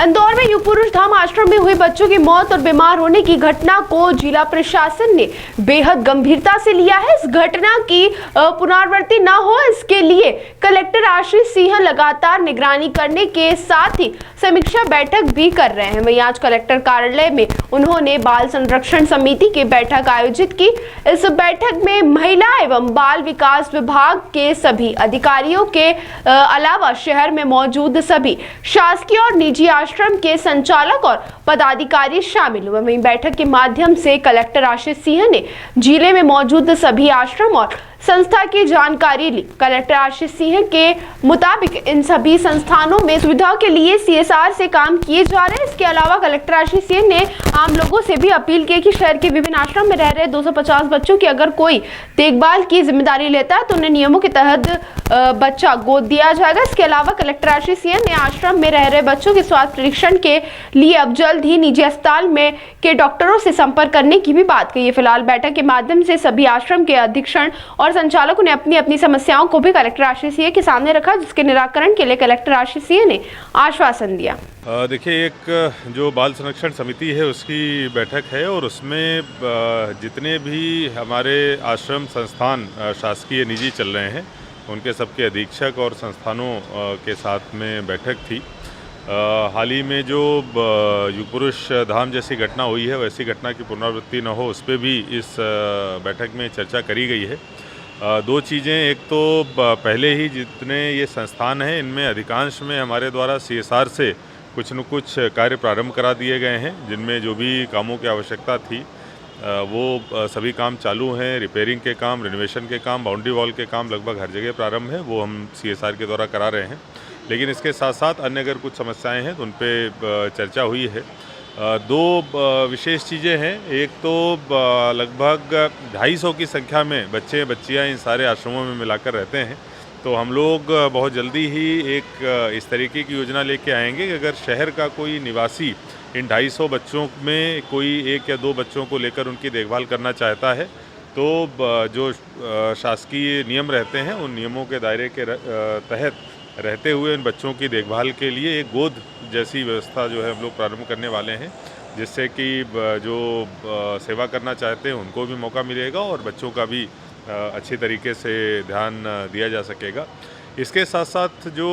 इंदौर में युगपुरुष धाम आश्रम में हुई बच्चों की मौत और बीमार होने की घटना को जिला प्रशासन ने बेहद गंभीरता से लिया है। इस घटना की पुनरावृत्ति न हो, इसके लिए कलेक्टर आशीष सिंह लगातार निगरानी करने के साथ ही समीक्षा बैठक भी कर रहे हैं। वहीं आज कलेक्टर कार्यालय में उन्होंने बाल संरक्षण समिति की बैठक आयोजित की। इस बैठक में महिला एवं बाल विकास विभाग के सभी अधिकारियों के अलावा शहर में मौजूद सभी शासकीय और निजी आश्रम के संचालक और पदाधिकारी शामिल हुए। वहीं बैठक के माध्यम से कलेक्टर आशीष सिंह ने जिले में मौजूद सभी आश्रम और संस्था की जानकारी ली। कलेक्टर आशीष सिंह के मुताबिक इन सभी संस्थानों में सुविधाओं के लिए CSR से काम किए जा रहे हैं। इसके अलावा कलेक्टर आशीष सिंह ने आम लोगों से भी अपील की कि शहर के विभिन्न आश्रम में रह रहे 250 बच्चों की अगर कोई देखभाल की जिम्मेदारी लेता है तो उन्हें नियमों के तहत बच्चा गोद दिया जाएगा। इसके अलावा कलेक्टर आशीष सिंह ने आश्रम में रह रहे बच्चों के स्वास्थ्य परीक्षण के लिए अब जल्द ही निजी अस्पताल में के डॉक्टरों से संपर्क करने की भी बात कही है। फिलहाल बैठक के माध्यम से सभी आश्रम के अधीक्षण और संचालकों ने अपनी अपनी समस्याओं को भी कलेक्टर आशीष सिंह के सामने रखा, जिसके निराकरण के लिए कलेक्टर आशीष सिंह ने आश्वासन दिया। देखिए, एक जो बाल संरक्षण समिति है उसकी बैठक है और उसमें जितने भी हमारे आश्रम संस्थान शासकीय निजी चल रहे हैं उनके सबके अधीक्षक और संस्थानों के साथ में बैठक थी। हाल ही में जो युगपुरुष धाम जैसी घटना हुई है वैसी घटना की पुनरावृत्ति न हो, उस पर भी इस बैठक में चर्चा करी गई है। दो चीज़ें, एक तो पहले ही जितने ये संस्थान हैं इनमें अधिकांश में हमारे द्वारा CSR से कुछ न कुछ कार्य प्रारंभ करा दिए गए हैं, जिनमें जो भी कामों की आवश्यकता थी वो सभी काम चालू हैं। रिपेयरिंग के काम, रिनोवेशन के काम, बाउंड्री वॉल के काम लगभग हर जगह प्रारंभ है, वो हम CSR के द्वारा करा रहे हैं। लेकिन इसके साथ साथ अन्य अगर कुछ समस्याएं हैं तो उन पर चर्चा हुई है। दो विशेष चीज़ें हैं। एक तो लगभग 250 की संख्या में बच्चे बच्चियां इन सारे आश्रमों में मिलाकर रहते हैं, तो हम लोग बहुत जल्दी ही एक इस तरीके की योजना लेके आएंगे कि अगर शहर का कोई निवासी इन 250 बच्चों में कोई एक या दो बच्चों को लेकर उनकी देखभाल करना चाहता है तो जो शासकीय नियम रहते हैं उन नियमों के दायरे के तहत रहते हुए इन बच्चों की देखभाल के लिए एक गोद जैसी व्यवस्था जो है हम लोग प्रारंभ करने वाले हैं, जिससे कि जो सेवा करना चाहते हैं उनको भी मौका मिलेगा और बच्चों का भी अच्छी तरीके से ध्यान दिया जा सकेगा। इसके साथ साथ जो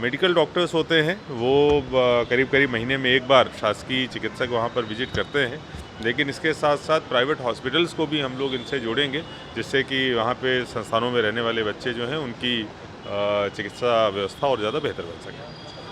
मेडिकल डॉक्टर्स होते हैं वो करीब करीब महीने में एक बार शासकीय चिकित्सक वहाँ पर विजिट करते हैं, लेकिन इसके साथ साथ प्राइवेट हॉस्पिटल्स को भी हम लोग इनसे जोड़ेंगे, जिससे कि वहाँ पे संस्थानों में रहने वाले बच्चे जो हैं उनकी चिकित्सा व्यवस्था और ज़्यादा बेहतर बन सके।